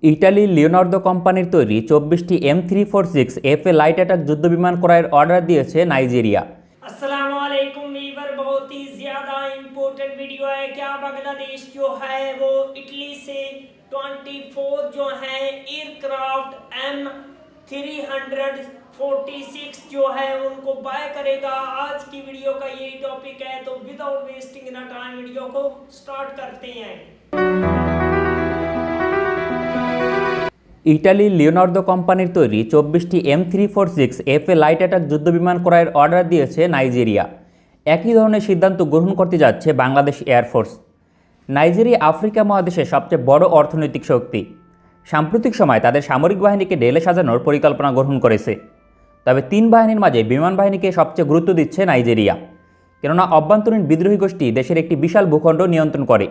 ইটালির লিওনার্দো কোম্পানির তৈরি 24টি M346F লাইট অ্যাটাক যুদ্ধবিমান ক্রয়ের অর্ডার দিয়েছে নাইজেরিয়া। अस्सलाम वालेकुम वीवर, बहुत ही ज़्यादा इम्पोर्टेंट वीडियो है। क्या बांग्लादेश जो है वो इटली से 24 जो है एयरक्राफ्ट M346 जो है उनको बाय करेगा। आज की वीडियो का यही टॉपिक है, तो without wasting in time video को स्टार्ट करते हैं। ইটালির লিওনার্দো কোম্পানির তৈরি 24টি M346F লাইট অ্যাটাক যুদ্ধবিমান ক্রয়ের অর্ডার দিয়েছে নাইজেরিয়া। একই ধরনের সিদ্ধান্ত গ্রহণ করতে যাচ্ছে বাংলাদেশ এয়ারফোর্স। নাইজেরিয়া আফ্রিকা মহাদেশের সবচেয়ে বড় অর্থনৈতিক শক্তি। সাম্প্রতিক সময় তাদের সামরিক বাহিনীকে ঢেলে সাজানোর পরিকল্পনা গ্রহণ করেছে। তবে তিন বাহিনীর মাঝে বিমান বাহিনীকে সবচেয়ে গুরুত্ব দিচ্ছে নাইজেরিয়া, কেননা অভ্যন্তরীণ বিদ্রোহী গোষ্ঠী দেশের একটি বিশাল ভূখণ্ড নিয়ন্ত্রণ করে।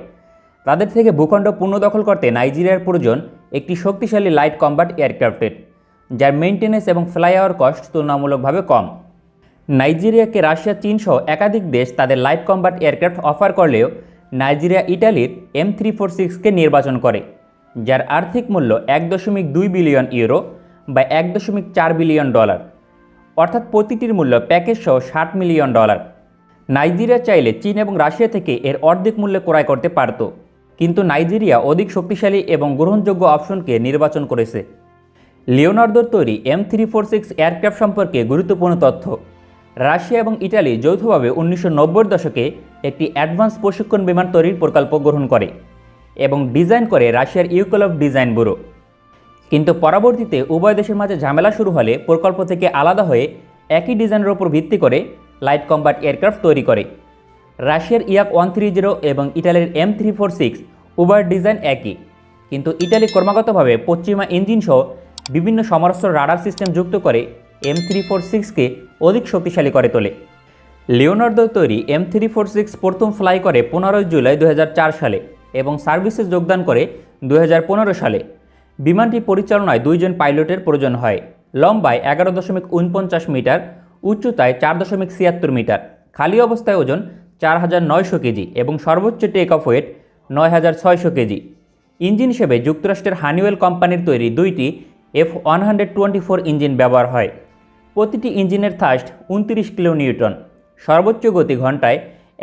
তাদের থেকে ভূখণ্ড পুনর্দখল করতে নাইজেরিয়ার প্রয়োজন একটি শক্তিশালী লাইট কম্ব্যাট এয়ারক্রাফটের, যার মেইনটেনেন্স এবং ফ্লাইওভার কস্ট তুলনামূলকভাবে কম। নাইজেরিয়াকে রাশিয়া, চীন সহ একাধিক দেশ তাদের লাইট কম্ব্যাট এয়ারক্রাফট অফার করলেও নাইজেরিয়া ইটালির M346কে নির্বাচন করে, যার আর্থিক মূল্য 1.2 বিলিয়ন ইউরো বা $1.4 বিলিয়ন, অর্থাৎ প্রতিটির মূল্য প্যাকেজ সহ $60 মিলিয়ন। নাইজেরিয়া চাইলে চীন এবং রাশিয়া থেকে এর অর্ধেক মূল্যে ক্রয় করতে পারত, কিন্তু নাইজেরিয়া অধিক শক্তিশালী এবং গ্রহণযোগ্য অপশনকে নির্বাচন করেছে। লিওনার্দোর তৈরি M346 এয়ারক্রাফট সম্পর্কে গুরুত্বপূর্ণ তথ্য। রাশিয়া এবং ইটালি যৌথভাবে 1990-এর দশকে একটি অ্যাডভান্স প্রশিক্ষণ বিমান তৈরির প্রকল্প গ্রহণ করে এবং ডিজাইন করে রাশিয়ার ইউকোলভ ডিজাইন ব্যুরো। কিন্তু পরবর্তীতে উভয় দেশের মাঝে ঝামেলা শুরু হলে প্রকল্প থেকে আলাদা হয়ে একই ডিজাইনের উপর ভিত্তি করে লাইট কম্ব্যাট এয়ারক্রাফট তৈরি করে। রাশিয়ার IAC-130 এবং ইটালির M346 উভয়ের ডিজাইন একই, কিন্তু ইটালি ক্রমাগতভাবে পশ্চিমা ইঞ্জিন সহ বিভিন্ন সমরাস্ত্র রাডার সিস্টেম যুক্ত করে M346কে অধিক শক্তিশালী করে তোলে। লিওনার্দোর তৈরি M346 প্রথম ফ্লাই করে 15 জুলাই 2004 সালে এবং সার্ভিসে যোগদান করে 2015 সালে। বিমানটি পরিচালনায় দুইজন পাইলটের প্রয়োজন হয়। লম্বায় 11.49 মিটার, উচ্চতায় 4.76 মিটার, খালি অবস্থায় ওজন 4900 কেজি এবং সর্বোচ্চ take off weight 9600 KG. Engine হিসেবে যুক্তরাষ্ট্রের হানিওয়েল কোম্পানির তৈরি দুইটি F124 ইঞ্জিন ব্যবহার হয়। প্রতিটি ইঞ্জিনের থার্স্ট 29 কিলো নিউটন, সর্বোচ্চ গতি ঘন্টায়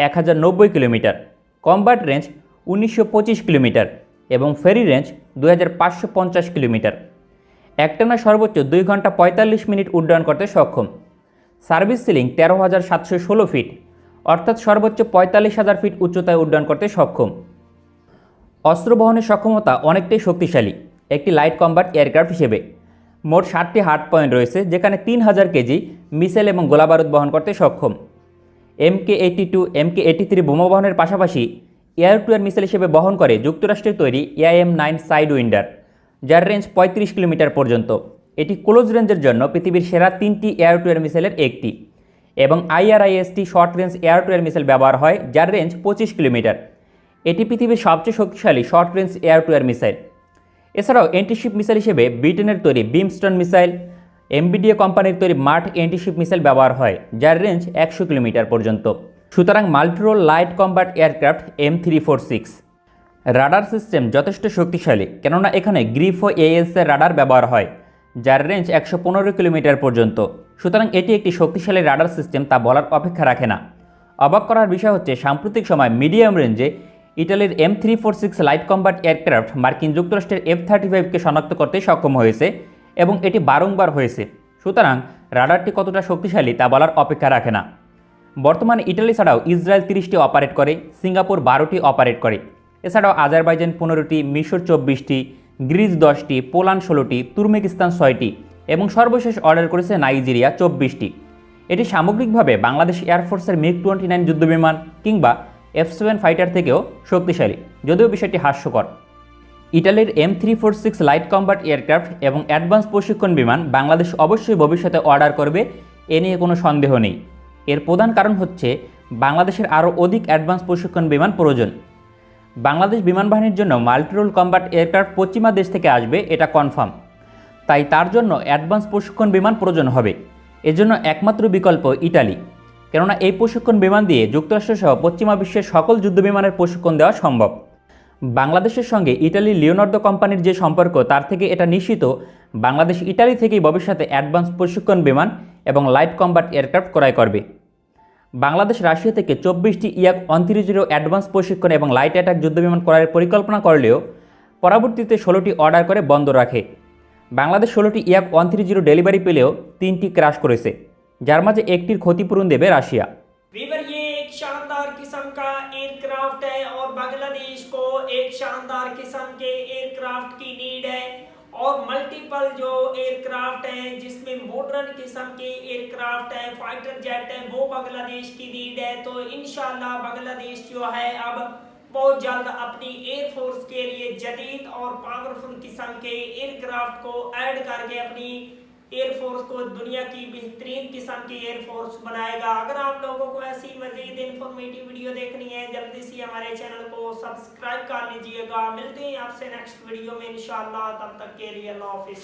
1090 কিলোমিটার, কম্ব্যাট রেঞ্জ 1925 কিলোমিটার এবং ফেরি রেঞ্জ 2550 কিলোমিটার। একটানা সর্বোচ্চ 2 ঘন্টা 45 মিনিট উড্ডয়ন করতে সক্ষম। সার্ভিস সিলিং 13,716 ফিট, অর্থাৎ সর্বোচ্চ 45,000 ফিট উচ্চতায় উড্ডয়ন করতে সক্ষম। অস্ত্র বহনের সক্ষমতা অনেকটাই শক্তিশালী একটি লাইট কম্ব্যাট এয়ারক্রাফট হিসেবে। মোট 60টি হার্ড পয়েন্ট রয়েছে, যেখানে 3000 কেজি মিসাইল এবং গোলাবারুদ বহন করতে সক্ষম। MK-82, MK-83 বোমা বহনের পাশাপাশি এয়ার টু এয়ার মিসাইল হিসেবে বহন করে যুক্তরাষ্ট্রের তৈরি AIM-9 সাইড উইন্ডার, যার রেঞ্জ 35 কিলোমিটার পর্যন্ত। এটি ক্লোজ রেঞ্জের জন্য পৃথিবীর সেরা 3টি এয়ার টু এয়ার মিসাইলের একটি, এবং IRIST short range air two air missile ব্যবহার হয়, যার রেঞ্জ 25 কিলোমিটার। এটি পৃথিবীর সবচেয়ে শক্তিশালী short range air two air missile. এছাড়াও অ্যান্টিশিপ মিসাইল হিসেবে ব্রিটেনের তৈরি বিমস্টন মিসাইল, MBDA কোম্পানির তৈরি মার্ট অ্যান্টিশিপ মিসাইল ব্যবহার হয়, যার রেঞ্জ 100 কিলোমিটার পর্যন্ত। সুতরাং multirole light combat aircraft M346। Radar system যথেষ্ট শক্তিশালী, কেননা এখানে গ্রিফো AS এর রাডার ব্যবহার হয়, যার রেঞ্জ 115 কিলোমিটার পর্যন্ত। সুতরাং এটি একটি শক্তিশালী রাডার সিস্টেম, তা বলার অপেক্ষা রাখে না। অবাক করার বিষয় হচ্ছে সাম্প্রতিক সময় মিডিয়াম রেঞ্জে ইটালির M346 লাইট কম্ব্যাট এয়ারক্রাফট মার্কিন যুক্তরাষ্ট্রের F-35কে শনাক্ত করতে সক্ষম হয়েছে এবং এটি বারংবার হয়েছে। সুতরাং রাডারটি কতটা শক্তিশালী তা বলার অপেক্ষা রাখে না। বর্তমানে ইটালি ছাড়াও ইসরায়েল 30টি অপারেট করে, সিঙ্গাপুর 12টি অপারেট করে। এছাড়াও আজারবাইজান 15টি, মিশর 24টি, গ্রিস 10টি, পোল্যান্ড 16টি, তুর্কমেনিস্তান 6টি এবং সর্বশেষ অর্ডার করেছে নাইজেরিয়া 24টি। এটি সামগ্রিকভাবে বাংলাদেশ এয়ারফোর্সের MiG-29 যুদ্ধবিমান কিংবা F-7 ফাইটার থেকেও শক্তিশালী, যদিও বিষয়টি হাস্যকর। ইটালির M346 লাইট কম্ব্যাট এয়ারক্রাফট এবং অ্যাডভান্স প্রশিক্ষণ বিমান বাংলাদেশ অবশ্যই ভবিষ্যতে অর্ডার করবে, এ নিয়ে কোনো সন্দেহ নেই। এর প্রধান কারণ হচ্ছে বাংলাদেশের আরও অধিক অ্যাডভান্স প্রশিক্ষণ বিমান প্রয়োজন। বাংলাদেশ বিমান বাহিনীর জন্য মাল্টিরোল কম্ব্যাট এয়ারক্রাফট পশ্চিমা দেশ থেকে আসবে, এটা কনফার্ম। তাই তার জন্য অ্যাডভান্স প্রশিক্ষণ বিমান প্রয়োজন হবে। এজন্য একমাত্র বিকল্প ইটালি, কেননা এই প্রশিক্ষণ বিমান দিয়ে যুক্তরাষ্ট্রসহ পশ্চিমা বিশ্বের সকল যুদ্ধবিমানের প্রশিক্ষণ দেওয়া সম্ভব। বাংলাদেশের সঙ্গে ইটালির লিওনার্দো কোম্পানির যে সম্পর্ক তার থেকে এটা নিশ্চিত বাংলাদেশ ইটালি থেকেই ভবিষ্যতে অ্যাডভান্স প্রশিক্ষণ বিমান এবং লাইট কম্ব্যাট এয়ারক্রাফট ক্রয় করবে। বাংলাদেশ রাশিয়া থেকে 24টি ইয়াক-130 অ্যাডভান্স প্রশিক্ষণ এবং লাইট অ্যাটাক যুদ্ধবিমান ক্রয়ের পরিকল্পনা করলেও পরবর্তীতে 16টি অর্ডার করে বন্ধ রাখে। বাংলাদেশ 16টি ইয়াক-130 ডেলিভারি পেলেও 3টি ক্র্যাশ করেছে, যার মাঝে একটির ক্ষতিপূরণ দেবে রাশিয়া। वीवर ये एक शानदार किस्म का एयरक्राफ्ट है और बांग्लादेश को एक शानदार किस्म के एयरक्राफ्ट की नीड है और मल्टीपल जो एयरक्राफ्ट हैं जिसमें मॉडर्न किस्म के एयरक्राफ्ट है, फाइटर जेट है, वो बांग्लादेश की नीड है। तो इंशाल्लाह बांग्लादेश जो है अब बहुत जल्द अपनी एयरफोर्स के लिए जदीद और पावरफुल किस्म के एयरक्राफ्ट को ऐड करके अपनी एयरफोर्स को दुनिया की बेहतरीन किस्म की एयरफोर्स बनाएगा। अगर आप लोगों को ऐसी मजीद इंफॉर्मेटिव वीडियो देखनी है जल्दी से हमारे चैनल को सब्सक्राइब कर लीजिएगा। मिलते हैं आपसे नेक्स्ट वीडियो में इंशाल्लाह, तब तक के लिए अल्लाह हाफिज़।